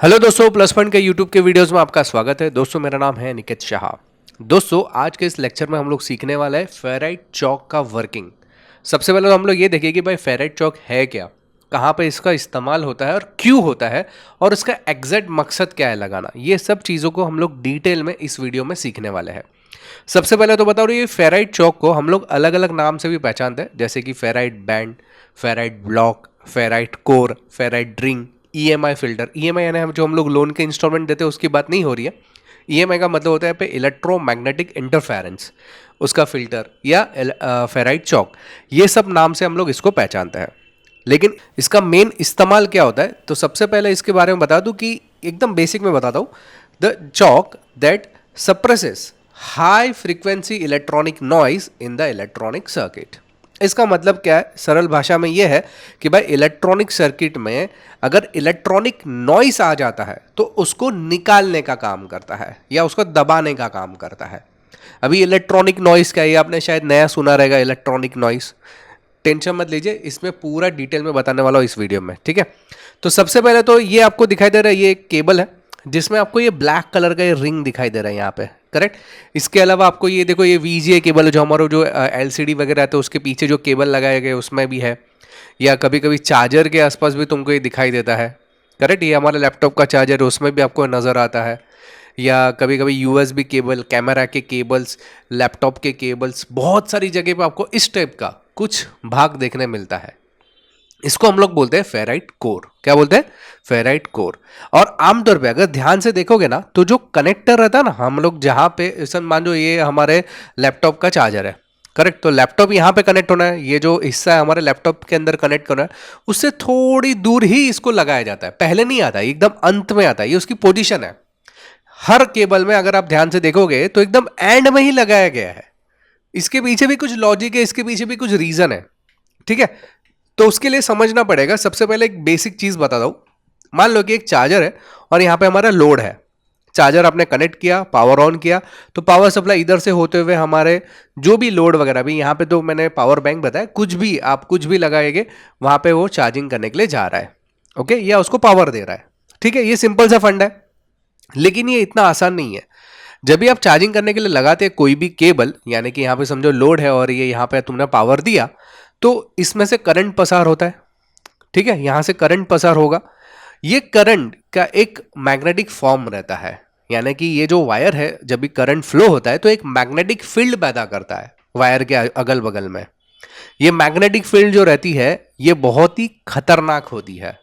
Hello दोस्तों, plus point के YouTube के वीडियोस में आपका स्वागत है। दोस्तों मेरा नाम है निकेत शाह। दोस्तों आज के इस लेक्चर में हम लोग सीखने वाले हैं फेराइट चॉक का वर्किंग। सबसे पहले तो हम लोग ये देखें कि भाई फेराइट चॉक है क्या, कहाँ पे इसका इस्तेमाल होता है और क्यों होता है, और इसका एग्जैक्ट मकसद क्या है लगाना। ये सब चीज़ों को हम लोग डिटेल में इस वीडियो में सीखने वाले हैं। सबसे पहले तो बताओ, ये फेराइट चॉक को हम लोग अलग अलग नाम से भी पहचानते हैं, जैसे कि ferrite band, ferrite block, ferrite core, ferrite ring, EMI filter. EMI यानी जो हम लोग लोन के इंस्टॉलमेंट देते हैं उसकी बात नहीं हो रही है। ईएमआई का मतलब होता है पे इलेक्ट्रोमैग्नेटिक इंटरफेरेंस, उसका फिल्टर या फेराइट चॉक। ये सब नाम से हम लोग इसको पहचानते हैं। लेकिन इसका मेन इस्तेमाल क्या होता है, तो सबसे पहले इसके बारे में बता दूं कि एकदम बेसिक में बताता हूं। The chalk that suppresses high frequency electronic noise in the electronic circuit. इसका मतलब क्या है, सरल भाषा में यह है कि भाई इलेक्ट्रॉनिक सर्किट में अगर इलेक्ट्रॉनिक नॉइस आ जाता है तो उसको निकालने का काम करता है या उसको दबाने का काम करता है। अभी इलेक्ट्रॉनिक नॉइस क्या है, ये आपने शायद नया सुना रहेगा, इलेक्ट्रॉनिक नॉइस। टेंशन मत लीजिए, इसमें पूरा डिटेल में बताने वाला हूँ इस वीडियो में, ठीक है। तो सबसे पहले तो ये आपको दिखाई दे रहा है, ये एक केबल है जिसमें आपको ये ब्लैक कलर का ये रिंग दिखाई दे रहा है यहाँ पे, करेक्ट। इसके अलावा आपको ये देखो, ये वीजीए केबल है, जो हमारा जो एलसीडी वगैरह है उसके पीछे जो केबल लगाए गए उसमें भी है, या कभी कभी चार्जर के आसपास भी तुमको ये दिखाई देता है, करेक्ट। ये हमारा लैपटॉप का चार्जर है, उसमें भी आपको नज़र आता है। या कभी कभी यूएसबी केबल, कैमरा के केबल्स, लैपटॉप के केबल्स, बहुत सारी जगह पे आपको इस टाइप का कुछ भाग देखने मिलता है। इसको हम लोग बोलते हैं फेराइट कोर। क्या बोलते हैं? Ferrite core. और आमतौर पे अगर ध्यान से देखोगे ना, तो जो कनेक्टर रहता है ना, हम लोग जहां पे मान लो ये हमारे लैपटॉप का चार्जर है, करेक्ट। तो लैपटॉप यहाँ पे कनेक्ट होना है, ये जो हिस्सा है हमारे लैपटॉप के अंदर कनेक्ट करना है, उससे थोड़ी दूर ही इसको लगाया जाता है, पहले नहीं आता है, एकदम अंत में आता है। ये उसकी पोजीशन है। हर केबल में अगर आप ध्यान से देखोगे तो एकदम एंड में ही लगाया गया है। इसके पीछे भी कुछ लॉजिक है, इसके पीछे भी कुछ रीजन है, ठीक है। तो उसके लिए समझना पड़ेगा। सबसे पहले एक बेसिक चीज बताता हूं। मान लो कि एक चार्जर है और यहां पे हमारा लोड है। चार्जर आपने कनेक्ट किया, पावर ऑन किया, तो पावर सप्लाई इधर से होते हुए हमारे जो भी लोड वगैरह भी, यहां पे तो मैंने पावर बैंक बताया, कुछ भी आप कुछ भी लगाएंगे वहां पे वो चार्जिंग करने के लिए जा रहा है, ओके, या उसको पावर दे रहा है, ठीक है। ये सिंपल सा फंड है, लेकिन ये इतना आसान नहीं है। जब भी आप चार्जिंग करने के लिए लगाते हैं कोई भी केबल, यानी कि यहां पे समझो लोड है और ये यहां पे तुमने पावर दिया, तो इसमें से करंट पसार होता है, ठीक है। यहां से करंट पसार होगा। ये करंट का एक मैग्नेटिक फॉर्म रहता है, यानी कि ये जो वायर है, जब भी करंट फ्लो होता है तो एक मैग्नेटिक फील्ड पैदा करता है वायर के अगल बगल में। ये मैग्नेटिक फील्ड जो रहती है ये बहुत ही खतरनाक होती है।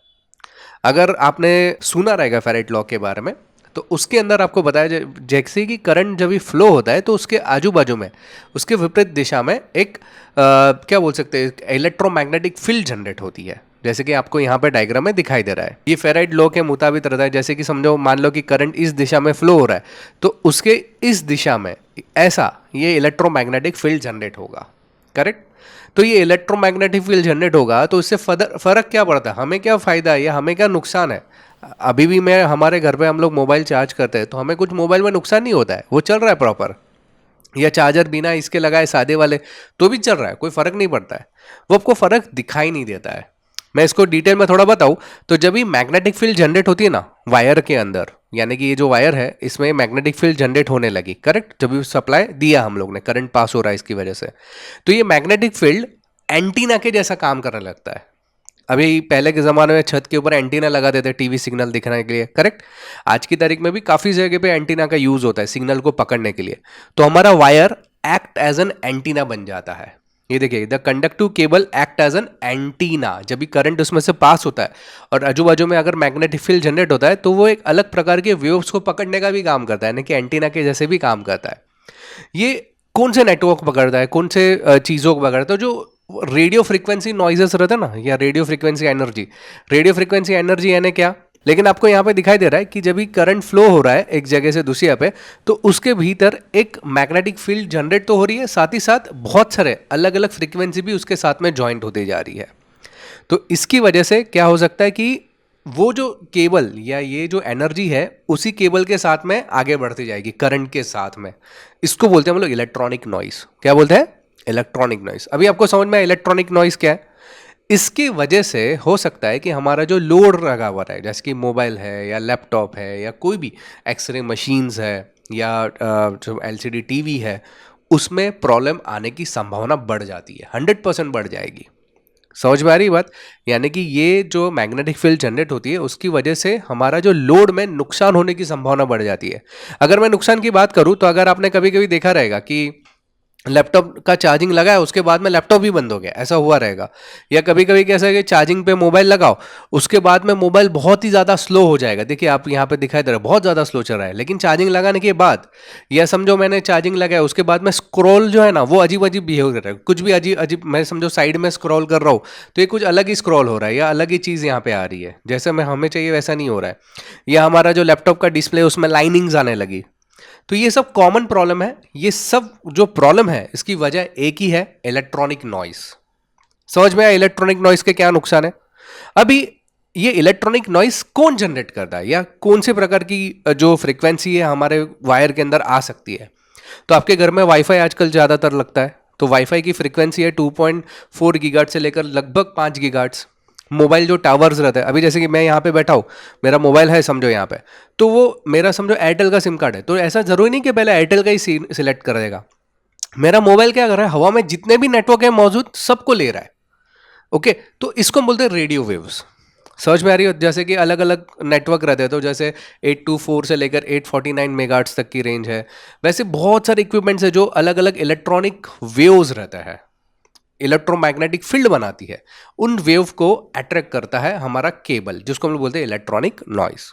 अगर आपने सुना रहेगा फेराइट लॉ के बारे में, तो उसके अंदर आपको बताया जैसे कि करंट जब भी फ्लो होता है तो उसके आजू बाजू में, उसके विपरीत दिशा में एक क्या बोल सकते हैं, इलेक्ट्रोमैग्नेटिक फील्ड जनरेट होती है, जैसे कि आपको यहाँ पे डायग्राम में दिखाई दे रहा है। ये फेराइट लॉ के मुताबिक रहता है। जैसे कि समझो, मान लो कि करंट इस दिशा में फ्लो हो रहा है, तो उसके इस दिशा में ऐसा ये इलेक्ट्रोमैग्नेटिक फील्ड जनरेट होगा, करेक्ट। तो ये इलेक्ट्रोमैग्नेटिक फील्ड जनरेट होगा, तो इससे फर्क क्या पड़ता है, हमें क्या फायदा है या हमें क्या नुकसान है। अभी भी मैं हमारे घर पे हम लोग मोबाइल चार्ज करते हैं तो हमें कुछ मोबाइल में नुकसान नहीं होता है, वो चल रहा है प्रॉपर। या चार्जर बिना इसके लगाए सादे वाले तो भी चल रहा है, कोई फर्क नहीं पड़ता है, वो आपको फर्क दिखाई नहीं देता है। मैं इसको डिटेल में थोड़ा बताऊं, तो जब भी मैग्नेटिक फील्ड जनरेट होती है ना वायर के अंदर, यानी कि ये जो वायर है इसमें मैग्नेटिक फील्ड जनरेट होने लगी, करेक्ट। जब भी सप्लाई दिया हम लोग ने, करंट पास हो रहा है इसकी वजह से, तो ये मैग्नेटिक फील्ड एंटीना के जैसा काम करने लगता है। अभी पहले के ज़माने में छत के ऊपर एंटीना लगा देते टीवी सिग्नल दिखने के लिए, करेक्ट। आज की तारीख में भी काफ़ी जगह पे एंटीना का यूज़ होता है सिग्नल को पकड़ने के लिए। तो हमारा wire act as an antenna बन जाता है। ये देखिए, the conductive cable act as an antenna. जब भी करंट उसमें से पास होता है और आजू बाजू में अगर मैग्नेटिक फील्ड जनरेट होता है, तो वो एक अलग प्रकार के वेव्स को पकड़ने का भी काम करता है, यानी कि एंटीना के जैसे भी काम करता है। ये कौन से नेटवर्क पकड़ता है, कौन से चीज़ों को पकड़ता है, जो रेडियो फ्रीक्वेंसी नॉइजेस रहता है ना, या radio frequency energy. Radio frequency energy यानी क्या, लेकिन आपको यहाँ पे दिखाई दे रहा है कि जब भी करंट फ्लो हो रहा है एक जगह से दूसरी पे, तो उसके भीतर एक मैग्नेटिक फील्ड जनरेट तो हो रही है, साथ ही साथ बहुत सारे अलग अलग फ्रीक्वेंसी भी उसके साथ में ज्वाइंट होती जा रही है। तो इसकी वजह से क्या हो सकता है कि वो जो केबल या ये जो एनर्जी है उसी केबल के साथ में आगे बढ़ती जाएगी करंट के साथ में। इसको बोलते हैं हम लोग इलेक्ट्रॉनिक नॉइस। क्या बोलते हैं? Electronic noise. अभी आपको समझ में आया इलेक्ट्रॉनिक नॉइस क्या है? इसकी वजह से हो सकता है कि हमारा जो लोड लगा हुआ है, जैसे कि मोबाइल है या लैपटॉप है या कोई भी एक्सरे मशीन्स है या जो एलसीडी टीवी है, उसमें प्रॉब्लम आने की संभावना बढ़ जाती है, 100% बढ़ जाएगी। समझ में आ रही बात? यानी कि ये जो मैग्नेटिक फील्ड जनरेट होती है उसकी वजह से हमारा जो लोड में नुकसान होने की संभावना बढ़ जाती है। अगर मैं नुकसान की बात करूं तो अगर आपने कभी कभी देखा रहेगा कि लैपटॉप का चार्जिंग लगाया उसके बाद में लैपटॉप भी बंद हो गया, ऐसा हुआ रहेगा। या कभी कभी कैसा है कि चार्जिंग पे मोबाइल लगाओ, उसके बाद में मोबाइल बहुत ही ज़्यादा स्लो हो जाएगा। देखिए आप यहाँ पे दिखाई दे रहा है बहुत ज़्यादा स्लो चल रहा है, लेकिन चार्जिंग लगाने के बाद, या समझो मैंने चार्जिंग लगाया उसके बाद में स्क्रॉल जो है ना वो अजीब अजीब बिहेव कर रहा है, कुछ भी अजीब अजीब, मैं समझो साइड में स्क्रॉल कर रहा हूँ तो ये कुछ अलग ही स्क्रॉल हो रहा है या अलग ही चीज़ यहाँ पे आ रही है, जैसे मैं हमें चाहिए वैसा नहीं हो रहा है। या हमारा जो लैपटॉप का डिस्प्ले उसमें लाइनिंग्स आने लगी। तो ये सब कॉमन प्रॉब्लम है। ये सब जो प्रॉब्लम है इसकी वजह एक ही है, इलेक्ट्रॉनिक नॉइस। समझ में आया इलेक्ट्रॉनिक नॉइस के क्या नुकसान है? अभी ये इलेक्ट्रॉनिक नॉइस कौन जनरेट करता है या कौन से प्रकार की जो फ्रीक्वेंसी है हमारे वायर के अंदर आ सकती है? तो आपके घर में वाईफाई आजकल ज़्यादातर लगता है, तो वाईफाई की फ्रीक्वेंसी है 2.4 गीगाहर्ट्ज़ से लेकर लगभग 5 गीगाहर्ट्ज़। मोबाइल जो टावर्स रहता है, अभी जैसे कि मैं यहाँ पे बैठा हूँ, मेरा मोबाइल है समझो यहाँ पे, तो वो मेरा समझो एयरटेल का सिम कार्ड है, तो ऐसा ज़रूरी नहीं कि पहले एयरटेल का ही सिलेक्ट कर देगा। मेरा मोबाइल क्या कर रहा है, हवा में जितने भी नेटवर्क है मौजूद सबको ले रहा है। ओके, तो इसको हम बोलते हैं रेडियो वेव्स। समझ में आ रही हो? जैसे कि अलग अलग नेटवर्क रहते हैं, तो जैसे 824 से लेकर 849 मेगाहर्ट्ज़ तक की रेंज है। वैसे बहुत सारे इक्विपमेंट्स है जो अलग अलग इलेक्ट्रॉनिक वेव्स रहता है, इलेक्ट्रोमैग्नेटिक फील्ड बनाती है, उन वेव को अट्रैक्ट करता है हमारा केबल, जिसको हम लोग बोलते हैं इलेक्ट्रॉनिक नॉइस।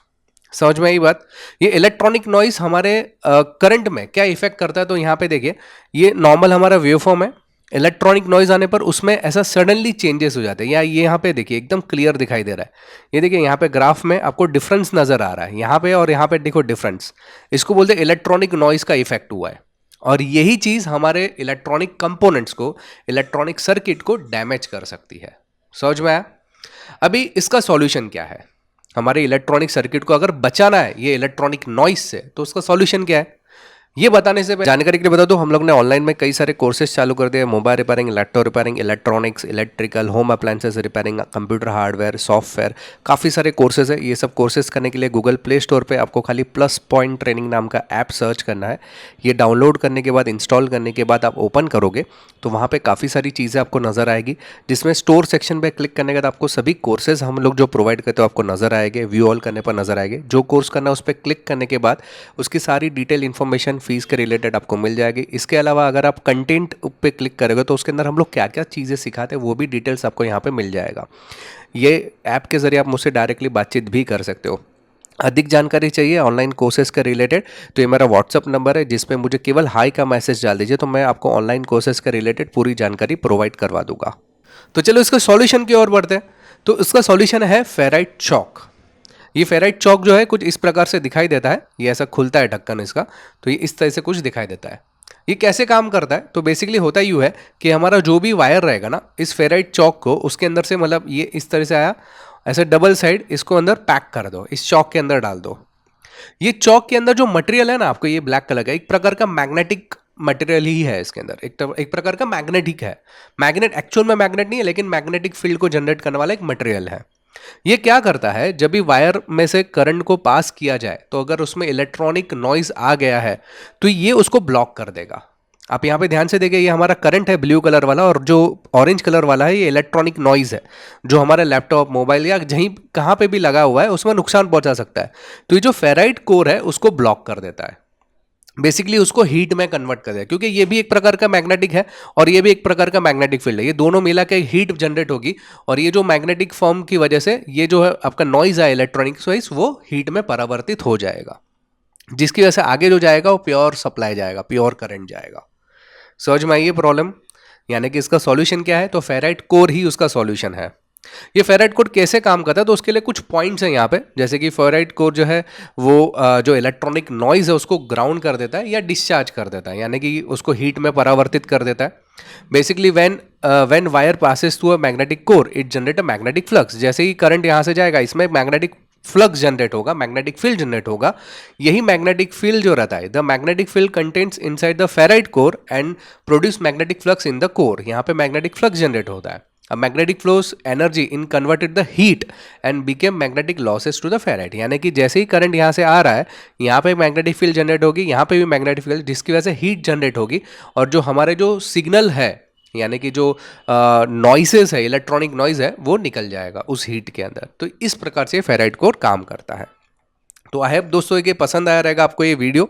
समझ में आई बात? ये इलेक्ट्रॉनिक नॉइस हमारे करंट में क्या इफेक्ट करता है, तो यहाँ पे देखिए, ये नॉर्मल हमारा वेव फॉर्म है। इलेक्ट्रॉनिक नॉइज आने पर उसमें ऐसा सडनली चेंजेस हो जाते हैं। या ये यहाँ पे देखिए एकदम क्लियर दिखाई दे रहा है, ये देखिए यहाँ पे ग्राफ में आपको डिफरेंस नजर आ रहा है, यहाँ पे और यहाँ पे देखो डिफरेंस। इसको बोलते हैं इलेक्ट्रॉनिक नॉइज का इफेक्ट हुआ है। और यही चीज हमारे इलेक्ट्रॉनिक कंपोनेंट्स को, इलेक्ट्रॉनिक सर्किट को डैमेज कर सकती है। समझ में आया? अभी इसका सॉल्यूशन क्या है? हमारे इलेक्ट्रॉनिक सर्किट को अगर बचाना है ये इलेक्ट्रॉनिक नॉइस से, तो उसका सॉल्यूशन क्या है ये बताने से पहले जानकारी के लिए बता दूं, हम लोग ने ऑनलाइन में कई सारे कोर्सेज चालू कर दिए। Mobile repairing, laptop repairing, electronics, electrical, home appliances repairing, computer hardware, software, काफ़ी सारे कोर्सेज है। ये सब कोर्सेज करने के लिए गूगल प्ले स्टोर पे आपको खाली प्लस पॉइंट ट्रेनिंग नाम का ऐप सर्च करना है। ये डाउनलोड करने के बाद, इंस्टॉल करने के बाद आप ओपन करोगे तो वहाँ पर काफ़ी सारी चीज़ें आपको नज़र आएगी, जिसमें स्टोर सेक्शन पर क्लिक करने के बाद आपको सभी कोर्सेज हम लोग जो प्रोवाइड करते हो आपको नज़र आएंगे। व्यू ऑल करने पर नज़र आएंगे। जो कोर्स करना है उस पर क्लिक करने के बाद उसकी सारी डिटेल इन्फॉर्मेशन फीस के रिलेटेड आपको मिल जाएगी। इसके अलावा अगर आप कंटेंट पे क्लिक करोगे तो उसके अंदर हम लोग क्या क्या चीज़ें सिखाते हैं वो भी डिटेल्स आपको यहाँ पे मिल जाएगा। ये ऐप के ज़रिए आप मुझसे डायरेक्टली बातचीत भी कर सकते हो। अधिक जानकारी चाहिए ऑनलाइन कोर्सेज के रिलेटेड तो ये मेरा व्हाट्सअप नंबर है, जिसपे मुझे केवल हाई का मैसेज डाल दीजिए, तो मैं आपको ऑनलाइन कोर्सेज के रिलेटेड पूरी जानकारी प्रोवाइड करवा दूंगा। तो चलो इसका सॉल्यूशन की ओर बढ़ते हैं। तो इसका सॉल्यूशन है फेराइट चॉक। ये फेराइट चॉक जो है कुछ इस प्रकार से दिखाई देता है, ये ऐसा खुलता है ढक्कन इसका, तो ये इस तरह से कुछ दिखाई देता है। ये कैसे काम करता है? तो बेसिकली होता यूँ है कि हमारा जो भी वायर रहेगा ना, इस फेराइट चॉक को उसके अंदर से, मतलब ये इस तरह से आया, ऐसे डबल साइड इसको अंदर पैक कर दो, इस चॉक के अंदर डाल दो। ये चॉक के अंदर जो मटेरियल है ना आपको, ये ब्लैक कलर का एक प्रकार का मैग्नेटिक मटेरियल ही है इसके अंदर, एक प्रकार का मैग्नेटिक है। मैग्नेट एक्चुअल में मैग्नेट नहीं है, लेकिन मैग्नेटिक फील्ड को जनरेट करने वाला एक मटेरियल है। ये क्या करता है, जब भी वायर में से करंट को पास किया जाए तो अगर उसमें इलेक्ट्रॉनिक नॉइज आ गया है तो ये उसको ब्लॉक कर देगा। आप यहाँ पे ध्यान से देखिए, ये हमारा करंट है ब्लू कलर वाला, और जो ऑरेंज कलर वाला है ये इलेक्ट्रॉनिक नॉइज है, जो हमारे लैपटॉप, मोबाइल या कहीं कहाँ पे भी लगा हुआ है उसमें नुकसान पहुंचा सकता है। तो ये जो फेराइट कोर है उसको ब्लॉक कर देता है, बेसिकली उसको हीट में कन्वर्ट कर दिया, क्योंकि ये भी एक प्रकार का मैग्नेटिक है और ये भी एक प्रकार का मैग्नेटिक फील्ड है। ये दोनों मिला के हीट जनरेट होगी, और ये जो मैग्नेटिक फॉर्म की वजह से ये जो है आपका नॉइज है इलेक्ट्रॉनिक नॉइज, वो हीट में परावर्तित हो जाएगा, जिसकी वजह से आगे जो जाएगा वो प्योर सप्लाई जाएगा, प्योर करंट जाएगा। समझ में आई ये प्रॉब्लम? यानी कि इसका सॉल्यूशन क्या है? तो फेराइट कोर ही उसका सॉल्यूशन है। ये फेराइट कोर कैसे काम करता है? तो उसके लिए कुछ पॉइंट्स हैं यहाँ पे, जैसे कि फेराइट कोर जो है वो जो इलेक्ट्रॉनिक नॉइज है उसको ग्राउंड कर देता है या डिस्चार्ज कर देता है, यानी कि उसको हीट में परावर्तित कर देता है। Basically when wire passes through a magnetic core it generate a magnetic flux. जैसे ही करंट यहाँ से जाएगा इसमें मैग्नेटिक फ्लक्स जनरेट होगा, मैग्नेटिक फील्ड जनरेट होगा। यही मैग्नेटिक फील्ड जो रहता है, the magnetic field contents inside the ferrite core and produce magnetic flux in the core. यहाँ पे मैग्नेटिक फ्लक्स जनरेट होता है। Magnetic flows energy in converted the heat and became magnetic losses to the ferrite. यानी कि जैसे ही current यहाँ से आ रहा है, यहाँ पे मैग्नेटिक फील्ड जनरेट होगी, यहाँ पे भी मैग्नेटिक फील्ड, जिसकी वजह से हीट जनरेट होगी, और जो हमारे जो सिग्नल है यानी कि जो नॉइसेस है, इलेक्ट्रॉनिक नॉइज है, वो निकल जाएगा उस हीट के अंदर। तो इस प्रकार से फेराइट कोर काम करता है। तो आई होप दोस्तों ये पसंद आया रहेगा आपको ये वीडियो।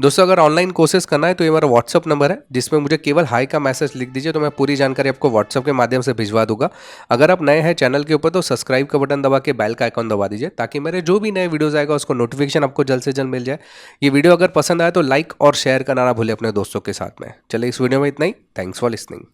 दोस्तों अगर ऑनलाइन कोर्सेज करना है तो ये मेरा व्हाट्सअप नंबर है, जिसमें मुझे केवल हाई का मैसेज लिख दीजिए, तो मैं पूरी जानकारी आपको व्हाट्सअप के माध्यम से भिजवा दूंगा। अगर आप नए हैं चैनल के ऊपर तो सब्सक्राइब का बटन दबा के बेल का आइकॉन दबा दीजिए, ताकि मेरे जो भी नए वीडियोज़ आएगा उसको नोटिफिकेशन आपको जल्द से जल्द मिल जाए। ये वीडियो अगर पसंद आए तो लाइक और शेयर करना ना भूलें अपने दोस्तों के साथ में। चलिए इस वीडियो में इतना ही। Thanks for listening.